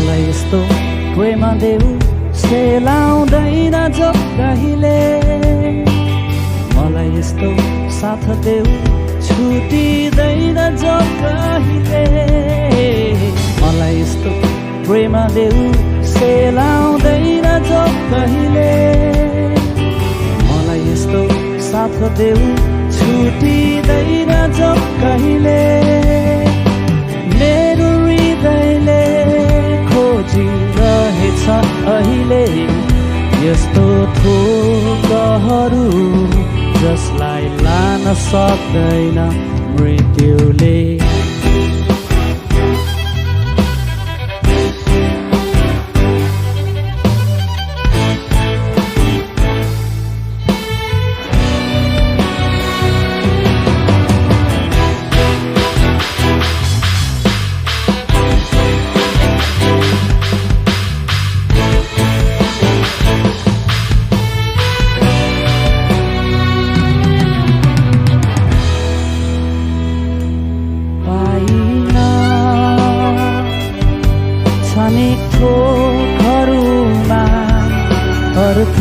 मलाई यस्तो प्रेम देऊ सेलाउँदैन जो कहिले मलाई यस्तो साथ देऊ छुटिँदैन जो कहिले मलाई यस्तो प्रेम देऊ सेलाउँदैन जो कहिले मलाई यस्तो साथ देऊ छुटिँदैन जो कहिले मेरो हृदयले खोजिरहेछ अहिले यस्तो थोकहरू जसलाई लान सक्दैन मृत्युले क्षणिक थोकहरूमा अर्थ